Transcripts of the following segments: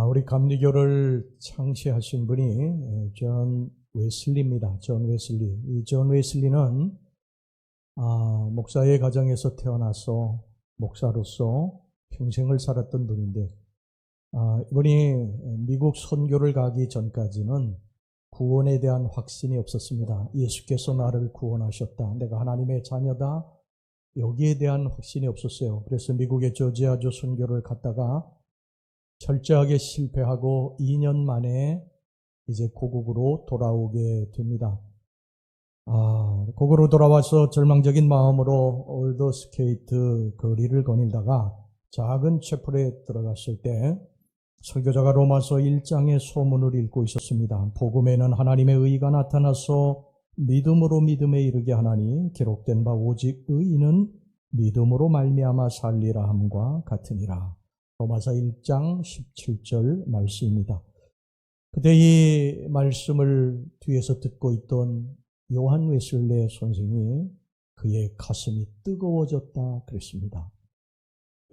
우리 감리교를 창시하신 분이 존 웨슬리입니다. 존 웨슬리. 이 존 웨슬리는 목사의 가정에서 태어나서 목사로서 평생을 살았던 분인데, 이분이 미국 선교를 가기 전까지는 구원에 대한 확신이 없었습니다. 예수께서 나를 구원하셨다, 내가 하나님의 자녀다, 여기에 대한 확신이 없었어요. 그래서 미국의 조지아주 선교를 갔다가 철저하게 실패하고 2년 만에 이제 고국으로 돌아오게 됩니다. 고국으로 돌아와서 절망적인 마음으로 올더스케이트 거리를 거닐다가 작은 채플에 들어갔을 때 설교자가 로마서 1장의 소문을 읽고 있었습니다. 복음에는 하나님의 의가 나타나서 믿음으로 믿음에 이르게 하나니 기록된 바 오직 의인은 믿음으로 말미암아 살리라 함과 같으니라. 로마서 1장 17절 말씀입니다. 그때 이 말씀을 뒤에서 듣고 있던 요한 웨슬레 선생이 그의 가슴이 뜨거워졌다 그랬습니다.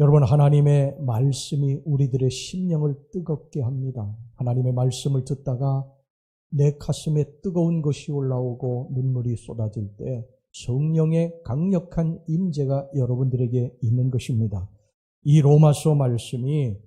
여러분, 하나님의 말씀이 우리들의 심령을 뜨겁게 합니다. 하나님의 말씀을 듣다가 내 가슴에 뜨거운 것이 올라오고 눈물이 쏟아질 때 성령의 강력한 임재가 여러분들에게 있는 것입니다. 이 로마서 말씀이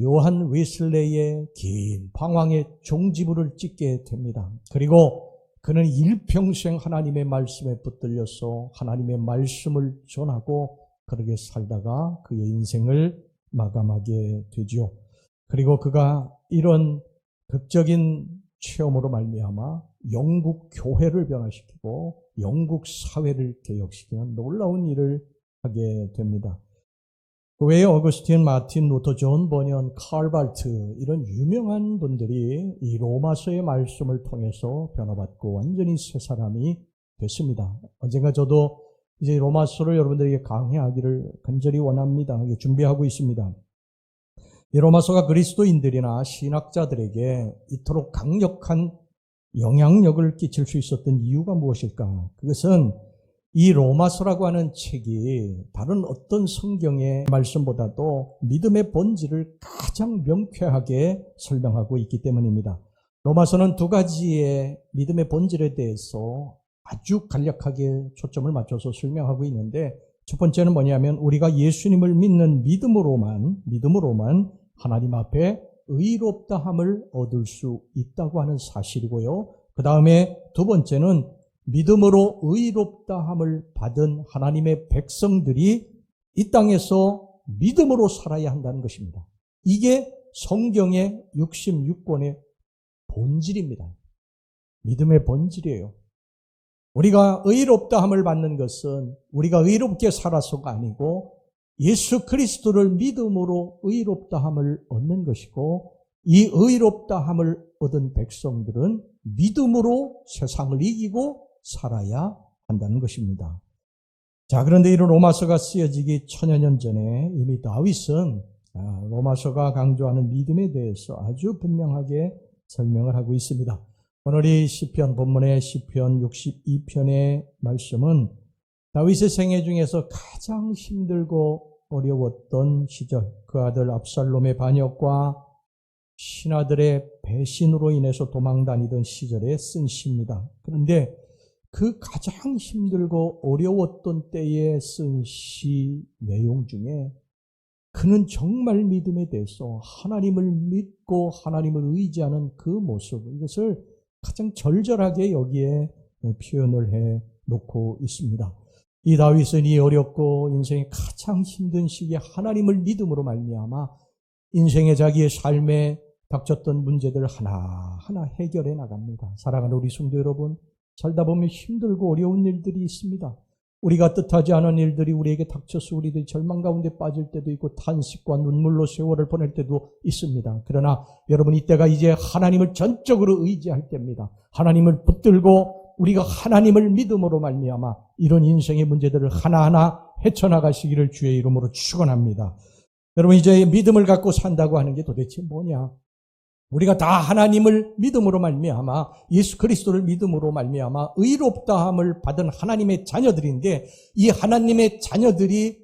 요한 웨슬레의 긴 방황의 종지부를 찍게 됩니다. 그리고 그는 일평생 하나님의 말씀에 붙들려서 하나님의 말씀을 전하고 그렇게 살다가 그의 인생을 마감하게 되죠. 그리고 그가 이런 극적인 체험으로 말미암아 영국 교회를 변화시키고 영국 사회를 개혁시키는 놀라운 일을 하게 됩니다. 그 외에 어거스틴, 마틴 루터, 존 버니언, 칼 발트, 이런 유명한 분들이 이 로마서의 말씀을 통해서 변화받고 완전히 새 사람이 됐습니다. 언젠가 저도 이제 로마서를 여러분들에게 강해하기를 간절히 원합니다. 준비하고 있습니다. 이 로마서가 그리스도인들이나 신학자들에게 이토록 강력한 영향력을 끼칠 수 있었던 이유가 무엇일까? 그것은 이 로마서라고 하는 책이 다른 어떤 성경의 말씀보다도 믿음의 본질을 가장 명쾌하게 설명하고 있기 때문입니다. 로마서는 두 가지의 믿음의 본질에 대해서 아주 간략하게 초점을 맞춰서 설명하고 있는데, 첫 번째는 뭐냐면 우리가 예수님을 믿는 믿음으로만 하나님 앞에 의롭다함을 얻을 수 있다고 하는 사실이고요. 그 다음에 두 번째는 믿음으로 의롭다함을 받은 하나님의 백성들이 이 땅에서 믿음으로 살아야 한다는 것입니다. 이게 성경의 66권의 본질입니다. 믿음의 본질이에요. 우리가 의롭다함을 받는 것은 우리가 의롭게 살아서가 아니고 예수 그리스도를 믿음으로 의롭다함을 얻는 것이고, 이 의롭다함을 얻은 백성들은 믿음으로 세상을 이기고 살아야 한다는 것입니다. 자, 그런데 이런 로마서가 쓰여지기 1000여 년 전에 이미 다윗은 로마서가 강조하는 믿음에 대해서 아주 분명하게 설명을 하고 있습니다. 오늘 이 시편 본문의 시편 62편의 말씀은 다윗의 생애 중에서 가장 힘들고 어려웠던 시절, 그 아들 압살롬의 반역과 신하들의 배신으로 인해서 도망다니던 시절에 쓴 시입니다. 그런데 그 가장 힘들고 어려웠던 때에 쓴 시 내용 중에 그는 정말 믿음에 대해서 하나님을 믿고 하나님을 의지하는 그 모습, 이것을 가장 절절하게 여기에 표현을 해 놓고 있습니다. 이 다윗은 이 어렵고 인생의 가장 힘든 시기에 하나님을 믿음으로 말미암아 인생의 자기의 삶에 닥쳤던 문제들 하나하나 해결해 나갑니다. 사랑하는 우리 성도 여러분, 살다 보면 힘들고 어려운 일들이 있습니다. 우리가 뜻하지 않은 일들이 우리에게 닥쳐서 우리들이 절망 가운데 빠질 때도 있고 탄식과 눈물로 세월을 보낼 때도 있습니다. 그러나 여러분, 이때가 이제 하나님을 전적으로 의지할 때입니다. 하나님을 붙들고 우리가 하나님을 믿음으로 말미암아 이런 인생의 문제들을 하나하나 헤쳐나가시기를 주의 이름으로 축원합니다. 여러분, 이제 믿음을 갖고 산다고 하는 게 도대체 뭐냐? 우리가 다 하나님을 믿음으로 말미암아 예수 그리스도를 믿음으로 말미암아 의롭다함을 받은 하나님의 자녀들인데, 이 하나님의 자녀들이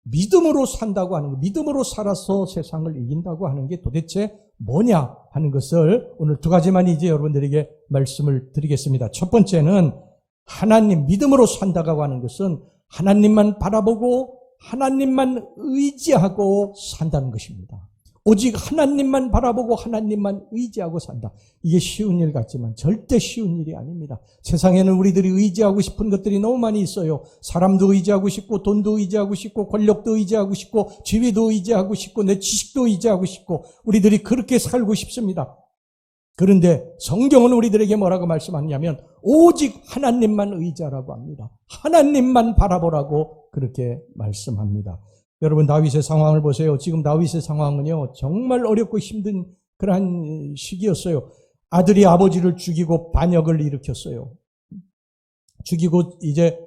믿음으로 산다고 하는 것, 믿음으로 살아서 세상을 이긴다고 하는 게 도대체 뭐냐 하는 것을 오늘 두 가지만 이제 여러분들에게 말씀을 드리겠습니다. 첫 번째는 하나님, 믿음으로 산다고 하는 것은 하나님만 바라보고 하나님만 의지하고 산다는 것입니다. 오직 하나님만 바라보고 하나님만 의지하고 산다. 이게 쉬운 일 같지만 절대 쉬운 일이 아닙니다. 세상에는 우리들이 의지하고 싶은 것들이 너무 많이 있어요. 사람도 의지하고 싶고, 돈도 의지하고 싶고, 권력도 의지하고 싶고, 지위도 의지하고 싶고, 내 지식도 의지하고 싶고, 우리들이 그렇게 살고 싶습니다. 그런데 성경은 우리들에게 뭐라고 말씀하냐면 오직 하나님만 의지하라고 합니다. 하나님만 바라보라고 그렇게 말씀합니다. 여러분, 다윗의 상황을 보세요. 지금 다윗의 상황은요, 정말 어렵고 힘든 그러한 시기였어요. 아들이 아버지를 죽이고 반역을 일으켰어요. 죽이고 이제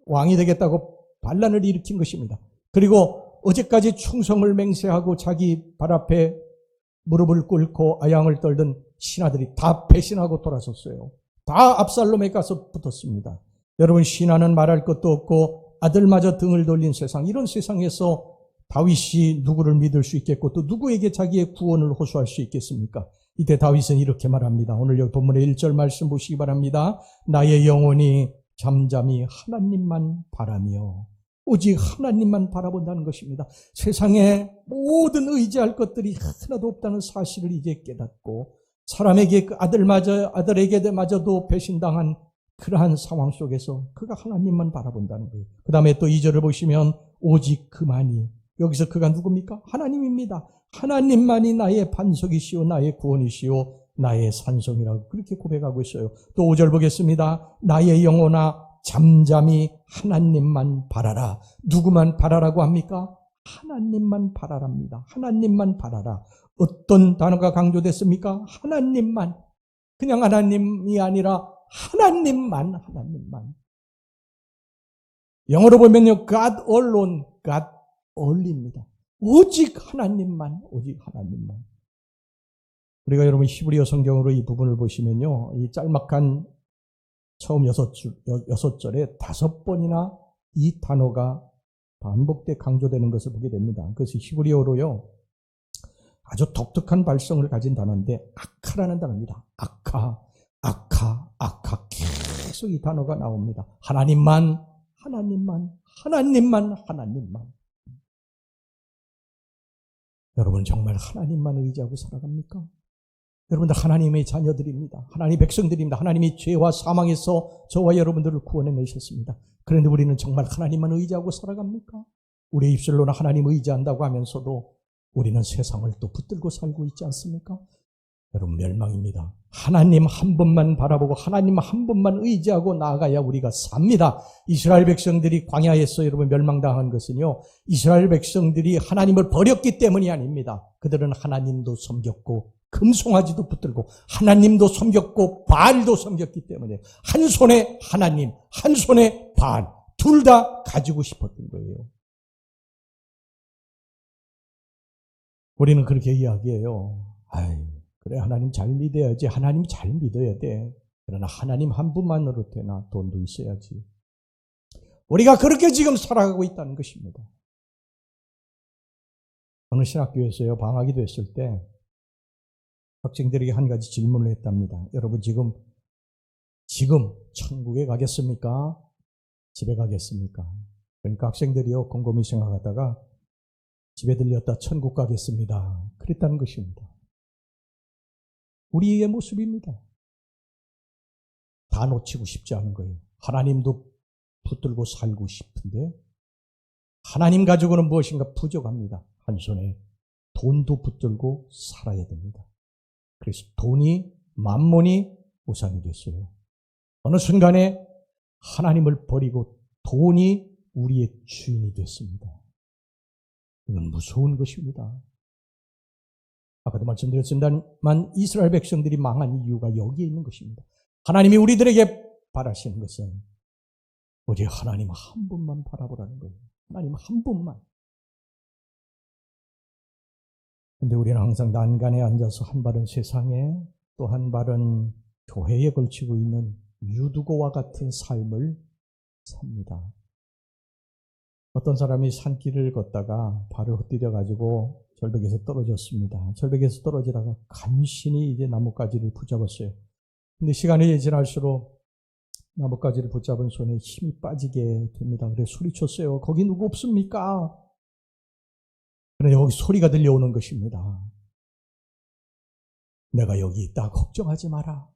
왕이 되겠다고 반란을 일으킨 것입니다. 그리고 어제까지 충성을 맹세하고 자기 발 앞에 무릎을 꿇고 아양을 떨던 신하들이 다 배신하고 돌아섰어요. 다 압살롬에 가서 붙었습니다. 여러분, 신하는 말할 것도 없고 아들마저 등을 돌린 세상, 이런 세상에서 다윗이 누구를 믿을 수 있겠고 또 누구에게 자기의 구원을 호소할 수 있겠습니까? 이때 다윗은 이렇게 말합니다. 오늘 여기 본문의 1절 말씀 보시기 바랍니다. 나의 영혼이 잠잠히 하나님만 바라며, 오직 하나님만 바라본다는 것입니다. 세상에 모든 의지할 것들이 하나도 없다는 사실을 이제 깨닫고 사람에게 그 아들에게마저도 배신당한 그러한 상황 속에서 그가 하나님만 바라본다는 거예요. 그 다음에 또 2절을 보시면 오직 그만이, 여기서 그가 누굽니까? 하나님입니다. 하나님만이 나의 반석이시오 나의 구원이시오 나의 산성이라고 그렇게 고백하고 있어요. 또 5절 보겠습니다. 나의 영혼아 잠잠히 하나님만 바라라. 누구만 바라라고 합니까? 하나님만 바라랍니다. 하나님만 바라라. 어떤 단어가 강조됐습니까? 하나님만. 그냥 하나님이 아니라 하나님만. 영어로 보면요, God alone, God only입니다. 오직 하나님만. 우리가 여러분 히브리어 성경으로 이 부분을 보시면요, 이 짤막한 처음 6절에 5번이나 이 단어가 반복돼 강조되는 것을 보게 됩니다. 그래서 히브리어로요, 아주 독특한 발성을 가진 단어인데 아카라는 단어입니다. 아카. 계속 이 단어가 나옵니다. 하나님만. 여러분, 정말 하나님만 의지하고 살아갑니까? 여러분들 하나님의 자녀들입니다. 하나님의 백성들입니다. 하나님이 죄와 사망에서 저와 여러분들을 구원해내셨습니다. 그런데 우리는 정말 하나님만 의지하고 살아갑니까? 우리의 입술로는 하나님 의지한다고 하면서도 우리는 세상을 또 붙들고 살고 있지 않습니까? 여러분, 멸망입니다. 하나님 한 분만 바라보고 하나님 한 분만 의지하고 나아가야 우리가 삽니다. 이스라엘 백성들이 광야에서 여러분 멸망당한 것은요, 이스라엘 백성들이 하나님을 버렸기 때문이 아닙니다. 그들은 하나님도 섬겼고 금송아지도 붙들고 하나님도 섬겼고 바알도 섬겼기 때문에 한 손에 하나님, 한 손에 바알, 둘 다 가지고 싶었던 거예요. 우리는 그렇게 이야기해요. 그래, 하나님 잘 믿어야지. 하나님 잘 믿어야 돼. 그러나 하나님 한 분만으로 되나? 돈도 있어야지. 우리가 그렇게 지금 살아가고 있다는 것입니다. 어느 신학교에서요, 방학이 됐을 때 학생들에게 한 가지 질문을 했답니다. 여러분, 지금 천국에 가겠습니까? 집에 가겠습니까? 그러니까 학생들이요, 곰곰이 생각하다가 집에 들렸다 천국 가겠습니다. 그랬다는 것입니다. 우리의 모습입니다. 다 놓치고 싶지 않은 거예요. 하나님도 붙들고 살고 싶은데 하나님 가지고는 무엇인가 부족합니다. 한 손에 돈도 붙들고 살아야 됩니다. 그래서 돈이, 만몬이 우상이 됐어요. 어느 순간에 하나님을 버리고 돈이 우리의 주인이 됐습니다. 이건 무서운 것입니다. 아까도 말씀드렸습니다만 이스라엘 백성들이 망한 이유가 여기에 있는 것입니다. 하나님이 우리들에게 바라시는 것은 오직 하나님 한 분만 바라보라는 거예요. 하나님 한 분만. 근데 우리는 항상 난간에 앉아서 한 발은 세상에 또 한 발은 교회에 걸치고 있는 유두고와 같은 삶을 삽니다. 어떤 사람이 산길을 걷다가 발을 헛디뎌가지고 절벽에서 떨어졌습니다. 절벽에서 떨어지다가 간신히 이제 나뭇가지를 붙잡았어요. 근데 시간이 지날수록 나뭇가지를 붙잡은 손에 힘이 빠지게 됩니다. 그래서 소리쳤어요. 거기 누구 없습니까? 그런데 여기 소리가 들려오는 것입니다. 내가 여기 있다. 걱정하지 마라.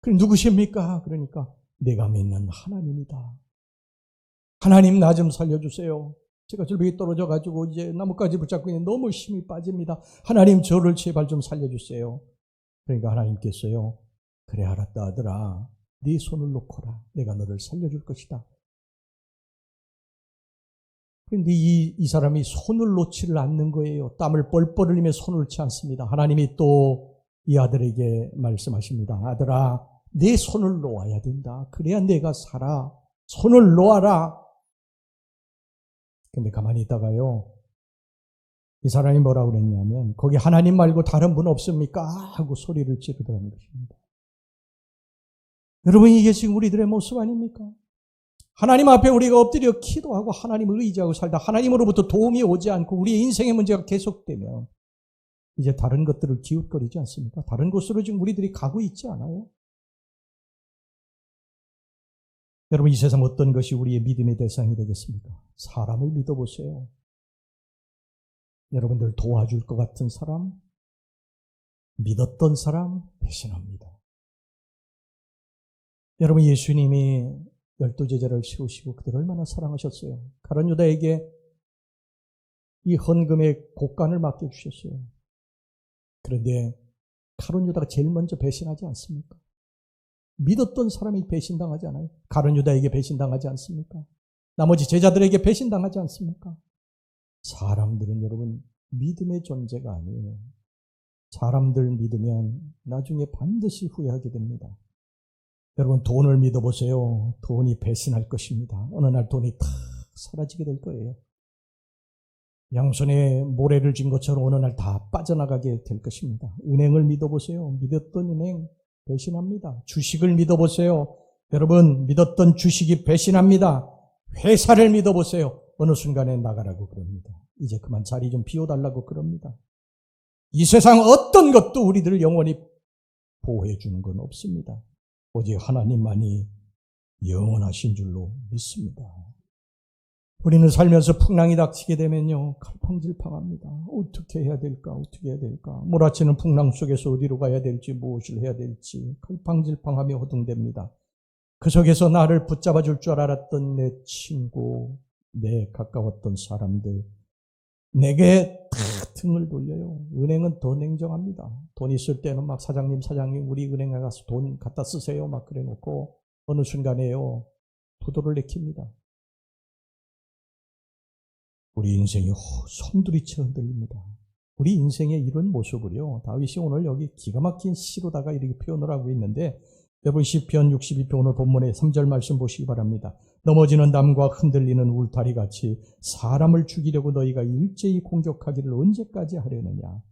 그럼 누구십니까? 그러니까 내가 믿는 하나님이다. 하나님 나 좀 살려주세요. 제가 절벽에 떨어져가지고 이제 나뭇가지 붙잡고 있는데 너무 힘이 빠집니다. 하나님 저를 제발 좀 살려주세요. 그러니까 하나님께서요. 그래 알았다 아들아. 네 손을 놓거라. 내가 너를 살려줄 것이다. 그런데 이 사람이 손을 놓지를 않는 거예요. 땀을 뻘뻘 흘리며 손을 놓지 않습니다. 하나님이 또 이 아들에게 말씀하십니다. 아들아, 내 손을 놓아야 된다. 그래야 내가 살아. 손을 놓아라. 근데 가만히 있다가요. 이 사람이 뭐라고 그랬냐면 거기 하나님 말고 다른 분 없습니까? 하고 소리를 지르더라는 것입니다. 여러분 이게 지금 우리들의 모습 아닙니까? 하나님 앞에 우리가 엎드려 기도하고 하나님을 의지하고 살다 하나님으로부터 도움이 오지 않고 우리의 인생의 문제가 계속되면 이제 다른 것들을 기웃거리지 않습니까? 다른 곳으로 지금 우리들이 가고 있지 않아요? 여러분 이 세상 어떤 것이 우리의 믿음의 대상이 되겠습니까? 사람을 믿어보세요. 여러분들 도와줄 것 같은 사람, 믿었던 사람 배신합니다. 여러분 예수님이 12제자를 세우시고 그들을 얼마나 사랑하셨어요. 가룟 유다에게 이 헌금의 곡간을 맡겨주셨어요. 그런데 가룟 유다가 제일 먼저 배신하지 않습니까? 믿었던 사람이 배신당하지 않아요? 가룟 유다에게 배신당하지 않습니까? 나머지 제자들에게 배신당하지 않습니까? 사람들은 여러분 믿음의 존재가 아니에요. 사람들 믿으면 나중에 반드시 후회하게 됩니다. 여러분 돈을 믿어보세요. 돈이 배신할 것입니다. 어느 날 돈이 탁 사라지게 될 거예요. 양손에 모래를 쥔 것처럼 어느 날 다 빠져나가게 될 것입니다. 은행을 믿어보세요. 믿었던 은행 배신합니다. 주식을 믿어보세요. 여러분 믿었던 주식이 배신합니다. 회사를 믿어보세요. 어느 순간에 나가라고 그럽니다. 이제 그만 자리 좀 비워달라고 그럽니다. 이 세상 어떤 것도 우리들을 영원히 보호해 주는 건 없습니다. 오직 하나님만이 영원하신 줄로 믿습니다. 우리는 살면서 풍랑이 닥치게 되면요 갈팡질팡합니다. 어떻게 해야 될까? 어떻게 해야 될까? 몰아치는 풍랑 속에서 어디로 가야 될지 무엇을 해야 될지 갈팡질팡하며 허둥댑니다. 그 속에서 나를 붙잡아 줄 줄 알았던 내 친구, 내 가까웠던 사람들 내게 다 등을 돌려요. 은행은 더 냉정합니다. 돈 있을 때는 막 사장님 우리 은행에 가서 돈 갖다 쓰세요 막 그래 놓고 어느 순간에요 부도를 내킵니다. 우리 인생이 송두리째 흔들립니다. 우리 인생의 이런 모습을요 다윗이 오늘 여기 기가 막힌 시로다가 이렇게 표현을 하고 있는데 여러분 시편 62편 오늘 본문의 3절 말씀 보시기 바랍니다. 넘어지는 담과 흔들리는 울타리 같이 사람을 죽이려고 너희가 일제히 공격하기를 언제까지 하려느냐.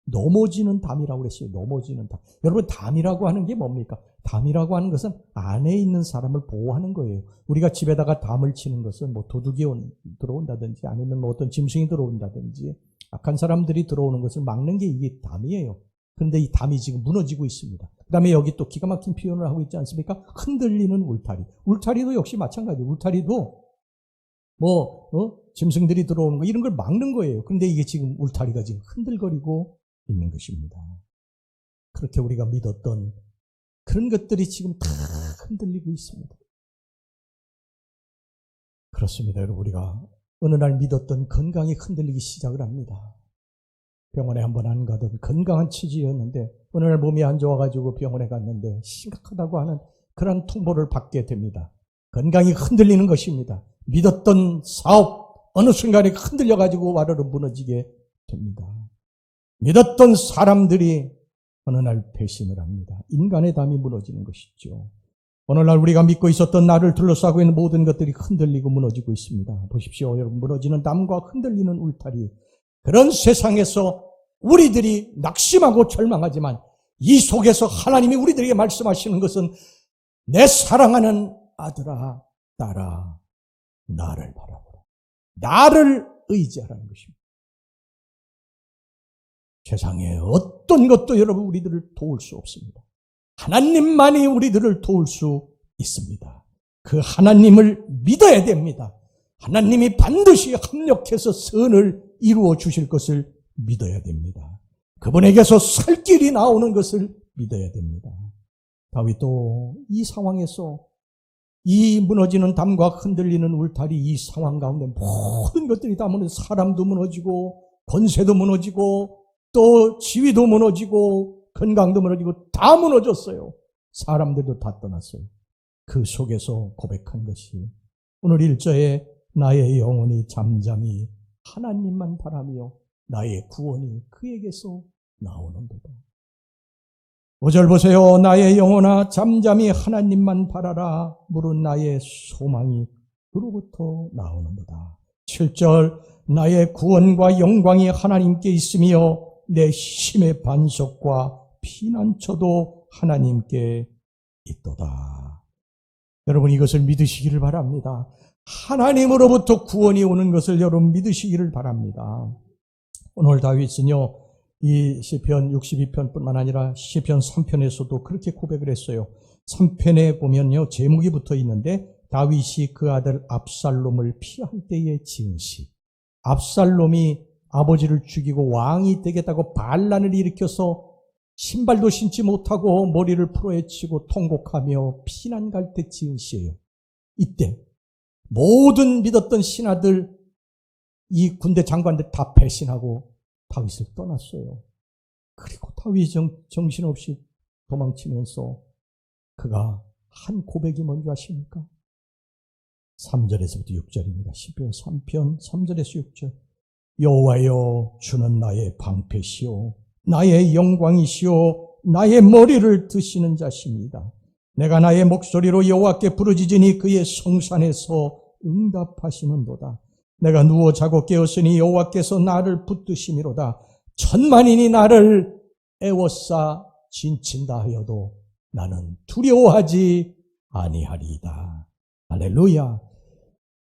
넘어지는 담이라고 그랬어요. 넘어지는 담. 여러분 담이라고 하는 게 뭡니까? 담이라고 하는 것은 안에 있는 사람을 보호하는 거예요. 우리가 집에다가 담을 치는 것은 뭐 도둑이 들어온다든지 아니면 뭐 어떤 짐승이 들어온다든지 악한 사람들이 들어오는 것을 막는 게 이게 담이에요. 그런데 이 담이 지금 무너지고 있습니다. 그 다음에 여기 또 기가 막힌 표현을 하고 있지 않습니까? 흔들리는 울타리. 울타리도 역시 마찬가지예요. 울타리도 짐승들이 들어오는 거 이런 걸 막는 거예요. 그런데 이게 지금 울타리가 지금 흔들거리고 있는 것입니다. 그렇게 우리가 믿었던 그런 것들이 지금 다 흔들리고 있습니다. 그렇습니다. 여러분 우리가 어느 날 믿었던 건강이 흔들리기 시작을 합니다. 병원에 한번 안 가던 건강한 취지였는데 어느 날 몸이 안 좋아가지고 병원에 갔는데 심각하다고 하는 그런 통보를 받게 됩니다. 건강이 흔들리는 것입니다. 믿었던 사업 어느 순간에 흔들려가지고 와르르 무너지게 됩니다. 믿었던 사람들이 어느 날 배신을 합니다. 인간의 담이 무너지는 것이죠. 어느 날 우리가 믿고 있었던 나를 둘러싸고 있는 모든 것들이 흔들리고 무너지고 있습니다. 보십시오. 여러분 무너지는 담과 흔들리는 울타리. 그런 세상에서 우리들이 낙심하고 절망하지만 이 속에서 하나님이 우리들에게 말씀하시는 것은 내 사랑하는 아들아, 딸아, 나를 바라보라. 나를 의지하라는 것입니다. 세상에 어떤 것도 여러분 우리들을 도울 수 없습니다. 하나님만이 우리들을 도울 수 있습니다. 그 하나님을 믿어야 됩니다. 하나님이 반드시 합력해서 선을 이루어 주실 것을 믿어야 됩니다. 그분에게서 살 길이 나오는 것을 믿어야 됩니다. 다윗도 이 상황에서 이 무너지는 담과 흔들리는 울타리 이 상황 가운데 모든 것들이 다 무너지고 사람도 무너지고 권세도 무너지고 또 지위도 무너지고 건강도 무너지고 다 무너졌어요. 사람들도 다 떠났어요. 그 속에서 고백한 것이 오늘 1절에 나의 영혼이 잠잠히 하나님만 바라며 나의 구원이 그에게서 나오는도다. 5절 보세요. 나의 영혼아 잠잠히 하나님만 바라라. 물은 나의 소망이 그로부터 나오는도다. 7절 나의 구원과 영광이 하나님께 있으며 내 힘의 반석과 피난처도 하나님께 있도다. 여러분 이것을 믿으시기를 바랍니다. 하나님으로부터 구원이 오는 것을 여러분 믿으시기를 바랍니다. 오늘 다윗은요, 이 시편 62편뿐만 아니라 시편 3편에서도 그렇게 고백을 했어요. 3편에 보면요, 제목이 붙어 있는데 다윗이 그 아들 압살롬을 피할 때의 지은 시. 압살롬이 아버지를 죽이고 왕이 되겠다고 반란을 일으켜서 신발도 신지 못하고 머리를 풀어헤치고 통곡하며 피난 갈 때 지은 시예요. 이때 모든 믿었던 신하들, 이 군대 장관들 다 배신하고 다윗을 떠났어요. 그리고 다윗이 정신없이 도망치면서 그가 한 고백이 뭔지 아십니까? 3절에서부터 6절입니다. 시편 3편 3절에서 6절. 여호와여 주는 나의 방패시오 나의 영광이시오 나의 머리를 드시는 자십니다. 내가 나의 목소리로 여호와께 부르짖으니 그의 성산에서 응답하시는도다. 내가 누워 자고 깨었으니 여호와께서 나를 붙드심이로다. 천만인이 나를 애워싸 진친다 하여도 나는 두려워하지 아니하리이다. 할렐루야.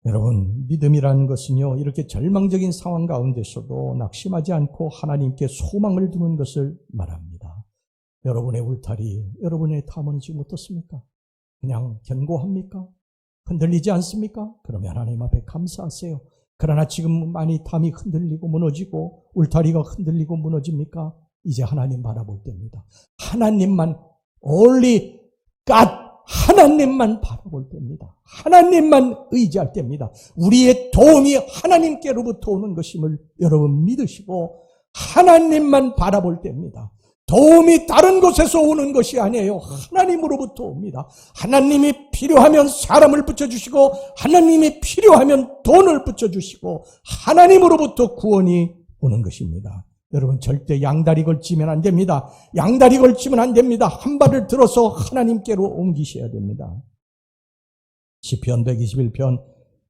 여러분 믿음이라는 것은요 이렇게 절망적인 상황 가운데서도 낙심하지 않고 하나님께 소망을 두는 것을 말합니다. 여러분의 울타리, 여러분의 탐은 지금 어떻습니까? 그냥 견고합니까? 흔들리지 않습니까? 그러면 하나님 앞에 감사하세요. 그러나 지금 많이 탐이 흔들리고 무너지고 울타리가 흔들리고 무너집니까? 이제 하나님 바라볼 때입니다. 하나님만 only God 하나님만 바라볼 때입니다. 하나님만 의지할 때입니다. 우리의 도움이 하나님께로부터 오는 것임을 여러분 믿으시고 하나님만 바라볼 때입니다. 도움이 다른 곳에서 오는 것이 아니에요. 하나님으로부터 옵니다. 하나님이 필요하면 사람을 붙여주시고 하나님이 필요하면 돈을 붙여주시고 하나님으로부터 구원이 오는 것입니다. 여러분 절대 양다리 걸치면 안 됩니다. 양다리 걸치면 안 됩니다. 한 발을 들어서 하나님께로 옮기셔야 됩니다. 시편 121편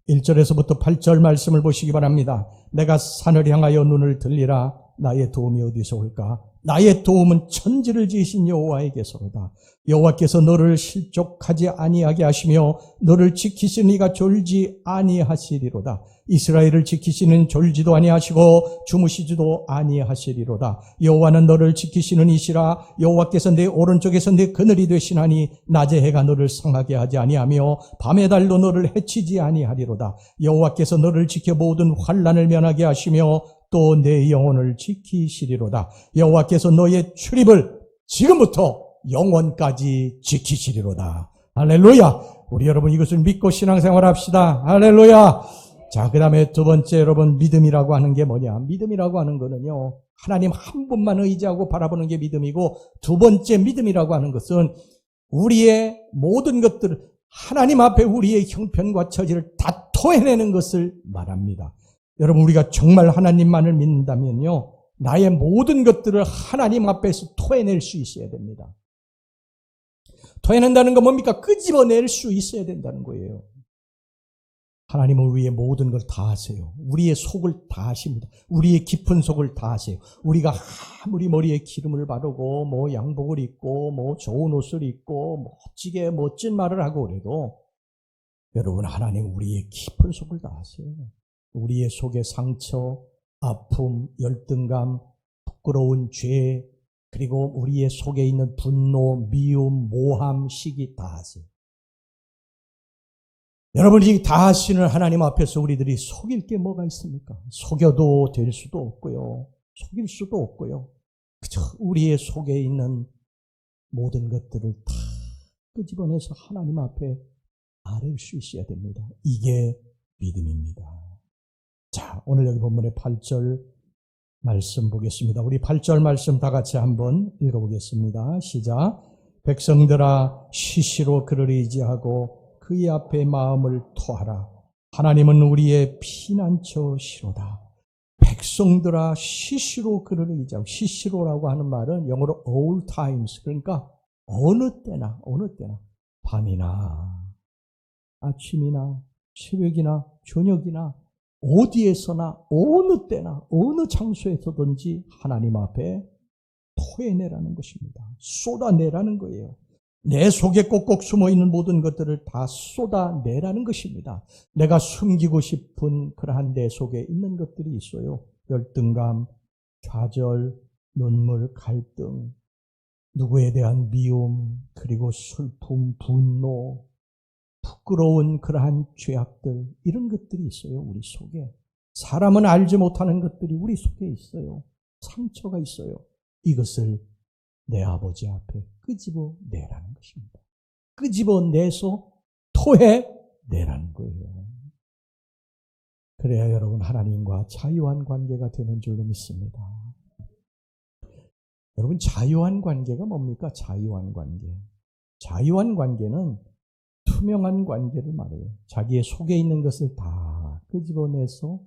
1절에서부터 8절 말씀을 보시기 바랍니다. 내가 산을 향하여 눈을 들리라. 나의 도움이 어디서 올까? 나의 도움은 천지를 지으신 여호와에게서로다. 여호와께서 너를 실족하지 아니하게 하시며 너를 지키시니가 졸지 아니하시리로다. 이스라엘을 지키시는 졸지도 아니하시고 주무시지도 아니하시리로다. 여호와는 너를 지키시는 이시라. 여호와께서 내 오른쪽에서 내 그늘이 되시나니 낮에 해가 너를 상하게 하지 아니하며 밤의 달도 너를 해치지 아니하리로다. 여호와께서 너를 지켜 모든 환난을 면하게 하시며 또 내 영혼을 지키시리로다. 여호와께서 너의 출입을 지금부터 영원까지 지키시리로다. 할렐루야. 우리 여러분 이것을 믿고 신앙생활 합시다. 할렐루야. 자, 그 다음에 두 번째 여러분 믿음이라고 하는 게 뭐냐? 믿음이라고 하는 거는요 하나님 한 분만 의지하고 바라보는 게 믿음이고, 두 번째 믿음이라고 하는 것은 우리의 모든 것들을 하나님 앞에 우리의 형편과 처지를 다 토해내는 것을 말합니다. 여러분 우리가 정말 하나님만을 믿는다면요 나의 모든 것들을 하나님 앞에서 토해낼 수 있어야 됩니다. 토해낸다는 건 뭡니까? 끄집어낼 수 있어야 된다는 거예요. 하나님은 우리의 모든 걸 다 아세요. 우리의 속을 다 아십니다. 우리의 깊은 속을 다 아세요. 우리가 아무리 머리에 기름을 바르고 뭐 양복을 입고 뭐 좋은 옷을 입고 멋지게 멋진 말을 하고 그래도 여러분 하나님 우리의 깊은 속을 다 아세요. 우리의 속에 상처, 아픔, 열등감, 부끄러운 죄, 그리고 우리의 속에 있는 분노, 미움, 모함, 시기 다 아세요. 여러분이 다 아시는 하나님 앞에서 우리들이 속일 게 뭐가 있습니까? 속여도 될 수도 없고요. 속일 수도 없고요. 그저 우리의 속에 있는 모든 것들을 다 끄집어내서 하나님 앞에 아뢰일 수 있어야 됩니다. 이게 믿음입니다. 자, 오늘 여기 본문의 8절 말씀 보겠습니다. 우리 8절 말씀 다 같이 한번 읽어보겠습니다. 시작. 백성들아 시시로 그를 의지하고 그의 앞에 마음을 토하라. 하나님은 우리의 피난처시로다. 백성들아 시시로 그를 의지하고, 시시로라고 하는 말은 영어로 all times, 그러니까 어느 때나 밤이나 아침이나 새벽이나 저녁이나 어디에서나 어느 때나 어느 장소에서든지 하나님 앞에 토해내라는 것입니다. 쏟아내라는 거예요. 내 속에 꼭꼭 숨어있는 모든 것들을 다 쏟아내라는 것입니다. 내가 숨기고 싶은 그러한 내 속에 있는 것들이 있어요. 열등감, 좌절, 눈물, 갈등, 누구에 대한 미움, 그리고 슬픔, 분노, 부끄러운 그러한 죄악들, 이런 것들이 있어요. 우리 속에. 사람은 알지 못하는 것들이 우리 속에 있어요. 상처가 있어요. 이것을 내 아버지 앞에 끄집어내라는 것입니다. 끄집어내서 토해내라는 거예요. 그래야 여러분 하나님과 자유한 관계가 되는 줄로 믿습니다. 여러분 자유한 관계가 뭡니까? 자유한 관계. 자유한 관계는 투명한 관계를 말해요. 자기의 속에 있는 것을 다 끄집어내서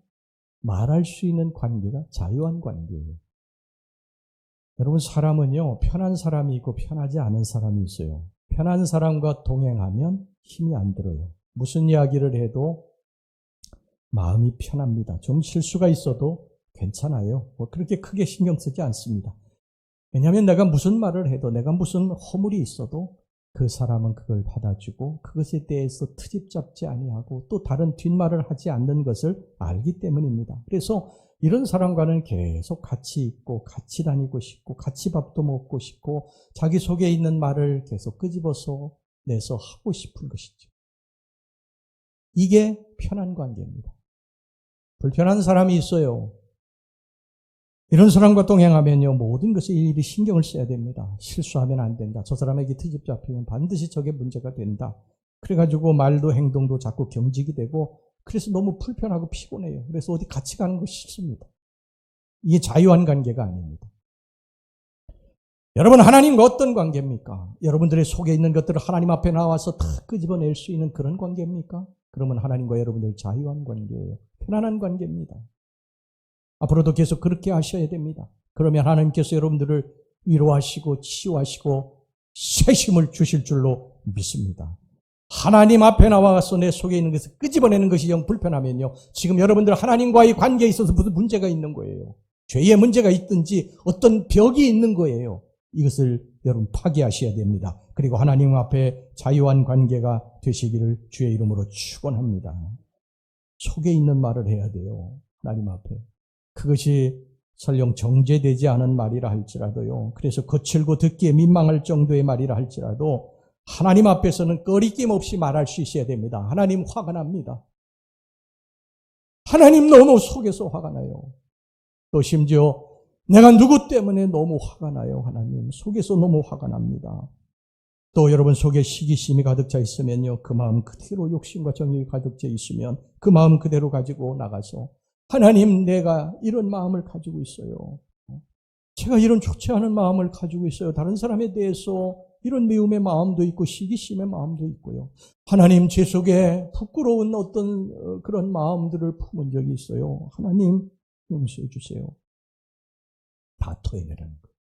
말할 수 있는 관계가 자유한 관계예요. 여러분 사람은요, 편한 사람이 있고 편하지 않은 사람이 있어요. 편한 사람과 동행하면 힘이 안 들어요. 무슨 이야기를 해도 마음이 편합니다. 좀 실수가 있어도 괜찮아요. 그렇게 크게 신경 쓰지 않습니다. 왜냐하면 내가 무슨 말을 해도, 내가 무슨 허물이 있어도 그 사람은 그걸 받아주고 그것에 대해서 트집 잡지 아니하고 또 다른 뒷말을 하지 않는 것을 알기 때문입니다. 그래서 이런 사람과는 계속 같이 있고 같이 다니고 싶고 같이 밥도 먹고 싶고 자기 속에 있는 말을 계속 끄집어서 내서 하고 싶은 것이죠. 이게 편한 관계입니다. 불편한 사람이 있어요. 이런 사람과 동행하면요, 모든 것에 일일이 신경을 써야 됩니다. 실수하면 안 된다. 저 사람에게 트집 잡히면 반드시 저게 문제가 된다. 그래가지고 말도 행동도 자꾸 경직이 되고, 그래서 너무 불편하고 피곤해요. 그래서 어디 같이 가는 거 싫습니다. 이게 자유한 관계가 아닙니다. 여러분, 하나님과 어떤 관계입니까? 여러분들의 속에 있는 것들을 하나님 앞에 나와서 다 끄집어낼 수 있는 그런 관계입니까? 그러면 하나님과 여러분들 자유한 관계예요. 편안한 관계입니다. 앞으로도 계속 그렇게 하셔야 됩니다. 그러면 하나님께서 여러분들을 위로하시고 치유하시고 새 힘을 주실 줄로 믿습니다. 하나님 앞에 나와서 내 속에 있는 것을 끄집어내는 것이 영 불편하면요, 지금 여러분들 하나님과의 관계에 있어서 무슨 문제가 있는 거예요. 죄의 문제가 있든지 어떤 벽이 있는 거예요. 이것을 여러분 파괴하셔야 됩니다. 그리고 하나님 앞에 자유한 관계가 되시기를 주의 이름으로 축원합니다. 속에 있는 말을 해야 돼요. 하나님 앞에. 그것이 설령 정제되지 않은 말이라 할지라도요, 그래서 거칠고 듣기에 민망할 정도의 말이라 할지라도 하나님 앞에서는 꺼리낌 없이 말할 수 있어야 됩니다. 하나님 화가 납니다. 하나님 너무 속에서 화가 나요. 또 심지어 내가 누구 때문에 너무 화가 나요. 하나님 속에서 너무 화가 납니다. 또 여러분 속에 시기심이 가득 차 있으면요, 그 마음 그대로 욕심과 정욕이 가득 차 있으면 그 마음 그대로 가지고 나가서 하나님, 내가 이런 마음을 가지고 있어요. 제가 이런 좋지 않은 마음을 가지고 있어요. 다른 사람에 대해서 이런 미움의 마음도 있고 시기심의 마음도 있고요. 하나님, 제 속에 부끄러운 어떤 그런 마음들을 품은 적이 있어요. 하나님, 용서해 주세요. 다 토해내라는 거예요.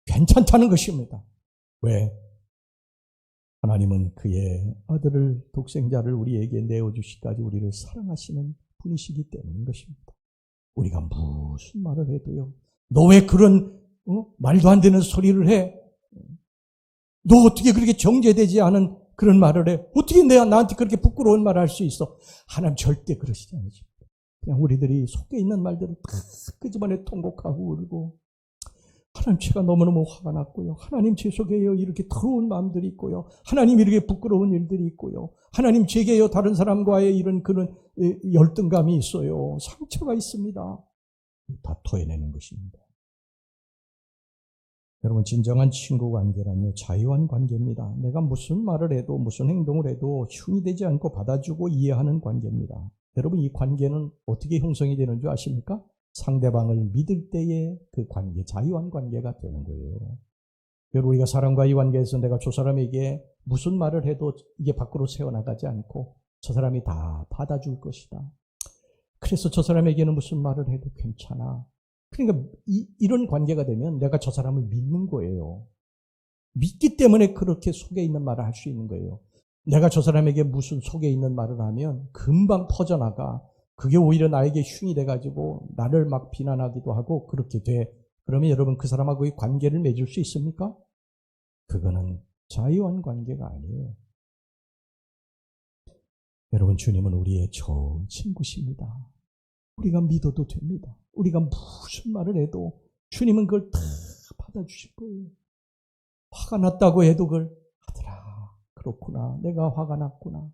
괜찮다는 것입니다. 왜? 하나님은 그의 아들을, 독생자를 우리에게 내어주시기까지 우리를 사랑하시는 분이시기 때문인 것입니다. 우리가 무슨 말을 해도요, 너 왜 그런 말도 안 되는 소리를 해? 너 어떻게 그렇게 정제되지 않은 그런 말을 해? 어떻게 나한테 그렇게 부끄러운 말을 할 수 있어? 하나님 절대 그러시지 않으십니다. 그냥 우리들이 속에 있는 말들을 다 끄집어내 통곡하고 울고, 하나님 제가 너무너무 화가 났고요. 하나님 제 속에요 이렇게 더러운 마음들이 있고요. 하나님 이렇게 부끄러운 일들이 있고요. 하나님 제게요 다른 사람과의 이런 그런 열등감이 있어요. 상처가 있습니다. 다 토해내는 것입니다. 여러분, 진정한 친구 관계란요 자유한 관계입니다. 내가 무슨 말을 해도 무슨 행동을 해도 흉이 되지 않고 받아주고 이해하는 관계입니다. 여러분, 이 관계는 어떻게 형성이 되는 줄 아십니까? 상대방을 믿을 때의 그 관계, 자유한 관계가 되는 거예요. 여러분, 우리가 사람과의 관계에서 내가 저 사람에게 무슨 말을 해도 이게 밖으로 새어나가지 않고 저 사람이 다 받아줄 것이다. 그래서 저 사람에게는 무슨 말을 해도 괜찮아. 그러니까 이런 관계가 되면 내가 저 사람을 믿는 거예요. 믿기 때문에 그렇게 속에 있는 말을 할 수 있는 거예요. 내가 저 사람에게 무슨 속에 있는 말을 하면 금방 퍼져나가. 그게 오히려 나에게 흉이 돼가지고 나를 막 비난하기도 하고 그렇게 돼. 그러면 여러분, 그 사람하고의 관계를 맺을 수 있습니까? 그거는 자유한 관계가 아니에요. 여러분, 주님은 우리의 좋은 친구십니다. 우리가 믿어도 됩니다. 우리가 무슨 말을 해도 주님은 그걸 다 받아주실 거예요. 화가 났다고 해도 그걸, 아들아, 그렇구나. 내가 화가 났구나.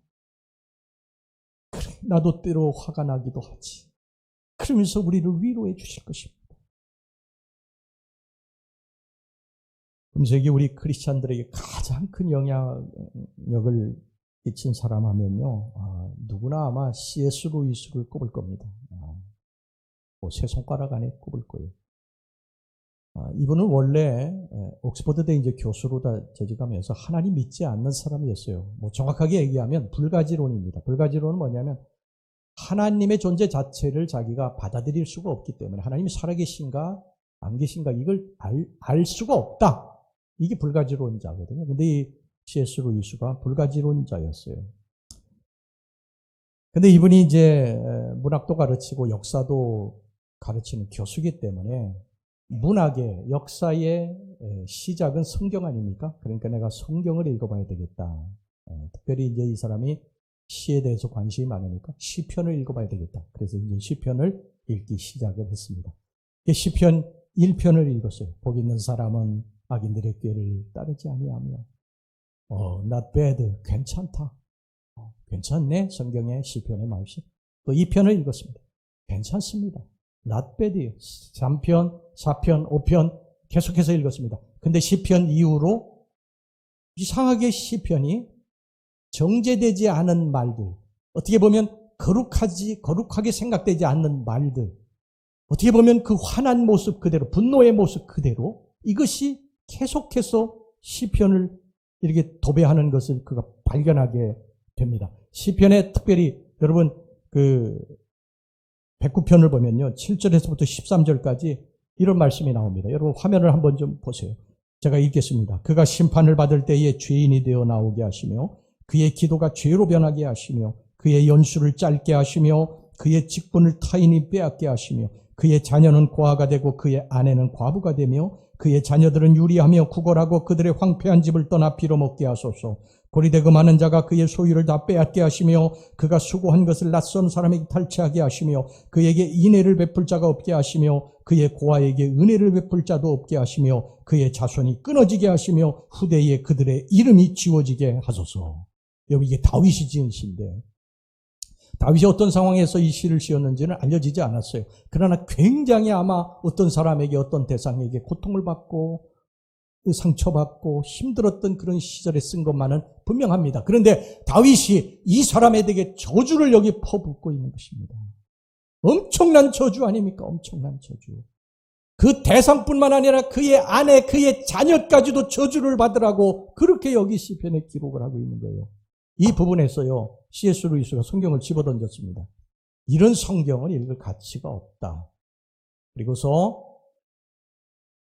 그래, 나도 때로 화가 나기도 하지. 그러면서 우리를 위로해 주실 것입니다. 금세기 우리 크리스찬들에게 가장 큰 영향력을 끼친 사람 하면요, 누구나 아마 C.S. 루이스를 꼽을 겁니다. 세 손가락 안에 꼽을 거예요. 이분은 원래 옥스퍼드대 이제 교수로 다 재직하면서 하나님 믿지 않는 사람이었어요. 정확하게 얘기하면 불가지론입니다. 불가지론은 뭐냐면 하나님의 존재 자체를 자기가 받아들일 수가 없기 때문에 하나님이 살아계신가 안 계신가 이걸 알 수가 없다. 이게 불가지론자거든요. 근데 이 C.S. 루이스가 불가지론자였어요. 근데 이분이 이제 문학도 가르치고 역사도 가르치는 교수이기 때문에 문학의 역사의 시작은 성경 아닙니까? 그러니까 내가 성경을 읽어봐야 되겠다. 특별히 이제 이 사람이 시에 대해서 관심이 많으니까 시편을 읽어봐야 되겠다. 그래서 이제 시편을 읽기 시작을 했습니다. 시편 1편을 읽었어요. 복 있는 사람은 악인들의 꾀를 따르지 아니하며, not bad, 괜찮다. 괜찮네, 성경의 시편의 말씀. 또 2편을 읽었습니다. 괜찮습니다. not bad. 3편, 4편, 5편 계속해서 읽었습니다. 근데 시편 이후로 이상하게 시편이 정제되지 않은 말들, 어떻게 보면 거룩하게 생각되지 않는 말들, 어떻게 보면 그 화난 모습 그대로, 분노의 모습 그대로, 이것이 계속해서 시편을 이렇게 도배하는 것을 그가 발견하게 됩니다. 시편에 특별히 여러분 그 109편을 보면요, 7절에서부터 13절까지 이런 말씀이 나옵니다. 여러분 화면을 한번 좀 보세요. 제가 읽겠습니다. 그가 심판을 받을 때에 죄인이 되어 나오게 하시며 그의 기도가 죄로 변하게 하시며 그의 연수를 짧게 하시며 그의 직분을 타인이 빼앗게 하시며 그의 자녀는 고아가 되고 그의 아내는 과부가 되며 그의 자녀들은 유리하며 구걸하고 그들의 황폐한 집을 떠나 빌어먹게 하소서. 고리되고 많은 자가 그의 소유를 다 빼앗게 하시며 그가 수고한 것을 낯선 사람에게 탈취하게 하시며 그에게 인애를 베풀 자가 없게 하시며 그의 고아에게 은혜를 베풀 자도 없게 하시며 그의 자손이 끊어지게 하시며 후대에 그들의 이름이 지워지게 하소서. 여기 이게 다윗이 지은 시인데 다윗이 어떤 상황에서 이 시를 지었는지는 알려지지 않았어요. 그러나 굉장히 아마 어떤 사람에게 어떤 대상에게 고통을 받고 상처받고 힘들었던 그런 시절에 쓴 것만은 분명합니다. 그런데 다윗이 이 사람에게 저주를 여기 퍼붓고 있는 것입니다. 엄청난 저주 아닙니까? 엄청난 저주. 그 대상뿐만 아니라 그의 아내, 그의 자녀까지도 저주를 받으라고 그렇게 여기 시편에 기록을 하고 있는 거예요. 이 부분에서요, C.S. 루이스가 성경을 집어던졌습니다. 이런 성경을 읽을 가치가 없다. 그리고서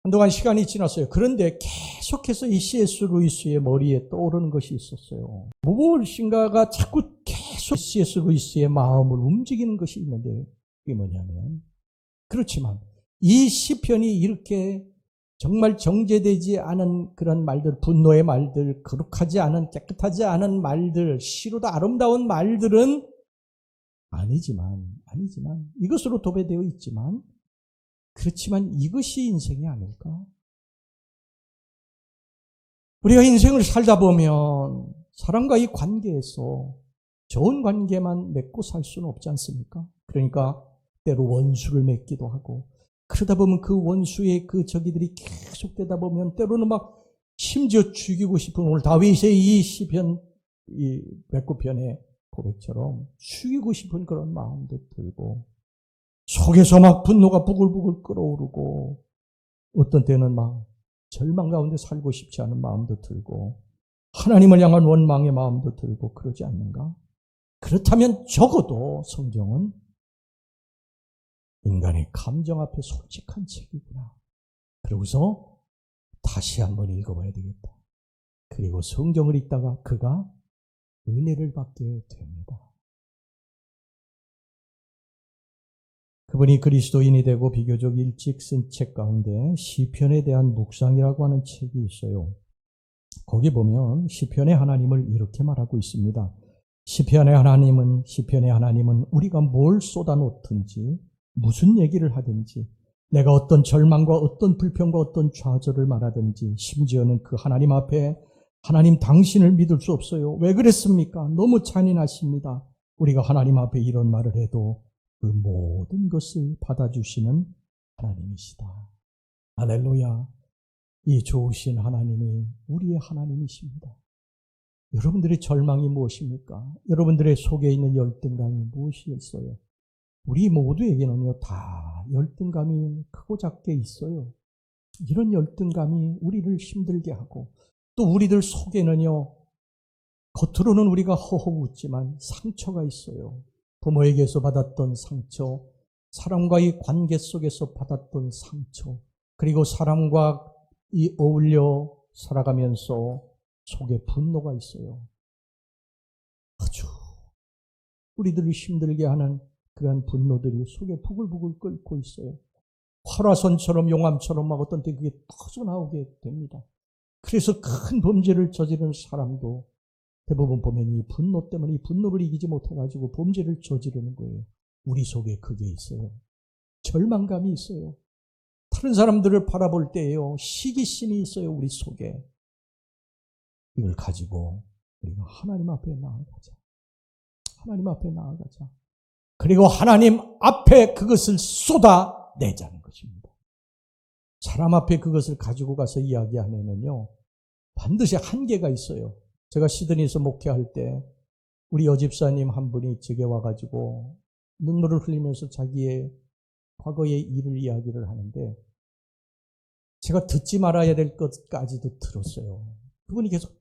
한동안 시간이 지났어요. 그런데 계속해서 이 C.S. 루이스의 머리에 떠오르는 것이 있었어요. 무엇인가가 자꾸 계속 C.S. 루이스의 마음을 움직이는 것이 있는데 그게 뭐냐면, 그렇지만 이 시편이 이렇게 정말 정제되지 않은 그런 말들, 분노의 말들, 거룩하지 않은, 깨끗하지 않은 말들, 시로도 아름다운 말들은 아니지만 이것으로 도배되어 있지만 그렇지만 이것이 인생이 아닐까? 우리가 인생을 살다 보면 사람과의 관계에서 좋은 관계만 맺고 살 수는 없지 않습니까? 그러니까 때로 원수를 맺기도 하고 그러다 보면 그 원수의 그 저기들이 계속되다 보면 때로는 막 심지어 죽이고 싶은 오늘 다윗의 이 시편 이 109편의 고백처럼 죽이고 싶은 그런 마음도 들고 속에서 막 분노가 부글부글 끓어오르고 어떤 때는 막 절망 가운데 살고 싶지 않은 마음도 들고 하나님을 향한 원망의 마음도 들고 그러지 않는가? 그렇다면 적어도 성경은 인간의 감정 앞에 솔직한 책이구나. 그러고서 다시 한번 읽어봐야 되겠다. 그리고 성경을 읽다가 그가 은혜를 받게 됩니다. 그분이 그리스도인이 되고 비교적 일찍 쓴 책 가운데 시편에 대한 묵상이라고 하는 책이 있어요. 거기 보면 시편의 하나님을 이렇게 말하고 있습니다. 시편의 하나님은 우리가 뭘 쏟아놓든지 무슨 얘기를 하든지 내가 어떤 절망과 어떤 불평과 어떤 좌절을 말하든지 심지어는 그 하나님 앞에 하나님 당신을 믿을 수 없어요. 왜 그랬습니까? 너무 잔인하십니다. 우리가 하나님 앞에 이런 말을 해도 그 모든 것을 받아주시는 하나님이시다. 할렐루야. 이 좋으신 하나님이 우리의 하나님이십니다. 여러분들의 절망이 무엇입니까? 여러분들의 속에 있는 열등감이 무엇이겠어요? 우리 모두에게는요, 다 열등감이 크고 작게 있어요. 이런 열등감이 우리를 힘들게 하고 또 우리들 속에는요, 겉으로는 우리가 허허 웃지만 상처가 있어요. 부모에게서 받았던 상처, 사람과의 관계 속에서 받았던 상처, 그리고 사람과 어울려 살아가면서 속에 분노가 있어요. 아주 우리들을 힘들게 하는 그러한 분노들이 속에 부글부글 끓고 있어요. 활화선처럼 용암처럼 막 어떤 때 그게 터져나오게 됩니다. 그래서 큰 범죄를 저지르는 사람도 대부분 보면 이 분노 때문에 이 분노를 이기지 못해가지고 범죄를 저지르는 거예요. 우리 속에 그게 있어요. 절망감이 있어요. 다른 사람들을 바라볼 때에요. 시기심이 있어요. 우리 속에. 이걸 가지고 우리가 하나님 앞에 나아가자. 하나님 앞에 나아가자. 그리고 하나님 앞에 그것을 쏟아내자는 것입니다. 사람 앞에 그것을 가지고 가서 이야기하면은요, 반드시 한계가 있어요. 제가 시드니에서 목회할 때 우리 여집사님 한 분이 제게 와가지고 눈물을 흘리면서 자기의 과거의 일을 이야기를 하는데 제가 듣지 말아야 될 것까지도 들었어요. 그분이 계속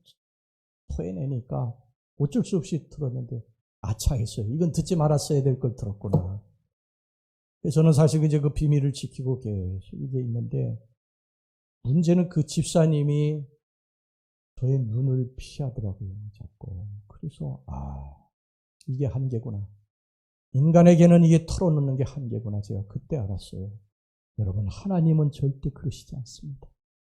토해내니까 어쩔 수 없이 들었는데 아차했어요. 이건 듣지 말았어야 될 걸 들었구나. 그래서 저는 사실 이제 그 비밀을 지키고 계속 이제 있는데 문제는 그 집사님이 저의 눈을 피하더라고요. 자꾸. 그래서 이게 한계구나. 인간에게는 이게 털어놓는 게 한계구나. 제가 그때 알았어요. 여러분, 하나님은 절대 그러시지 않습니다.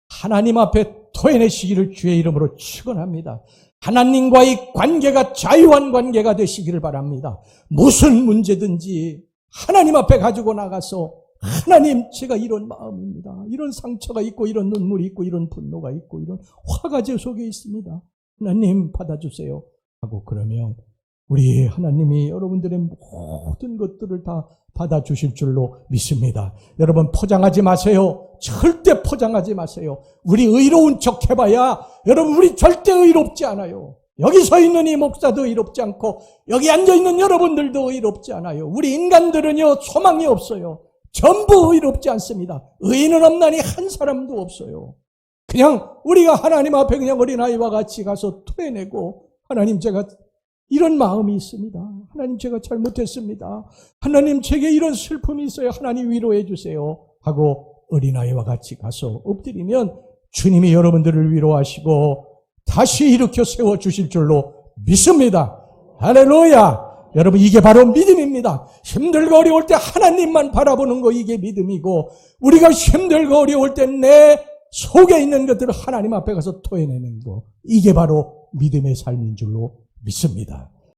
하나님 앞에 토해내시기를 주의 이름으로 축원합니다. 하나님과의 관계가 자유한 관계가 되시기를 바랍니다. 무슨 문제든지 하나님 앞에 가지고 나가서 하나님, 제가 이런 마음입니다. 이런 상처가 있고 이런 눈물이 있고 이런 분노가 있고 이런 화가 제 속에 있습니다. 하나님 받아주세요 하고 그러면 우리 하나님이 여러분들의 모든 것들을 다 받아주실 줄로 믿습니다. 여러분 포장하지 마세요. 절대 포장하지 마세요. 우리 의로운 척 해봐야 여러분 우리 절대 의롭지 않아요. 여기 서 있는 이 목사도 의롭지 않고 여기 앉아있는 여러분들도 의롭지 않아요. 우리 인간들은요 소망이 없어요. 전부 의롭지 않습니다. 의인은 없나니 한 사람도 없어요. 그냥 우리가 하나님 앞에 그냥 어린아이와 같이 가서 토해내고 하나님 제가 이런 마음이 있습니다. 하나님 제가 잘못했습니다. 하나님 제게 이런 슬픔이 있어요. 하나님 위로해 주세요 하고 어린아이와 같이 가서 엎드리면 주님이 여러분들을 위로하시고 다시 일으켜 세워주실 줄로 믿습니다. 할렐루야. 여러분 이게 바로 믿음입니다. 힘들고 어려울 때 하나님만 바라보는 거 이게 믿음이고 우리가 힘들고 어려울 때 내 속에 있는 것들을 하나님 앞에 가서 토해내는 거 이게 바로 믿음의 삶인 줄로 믿습니다.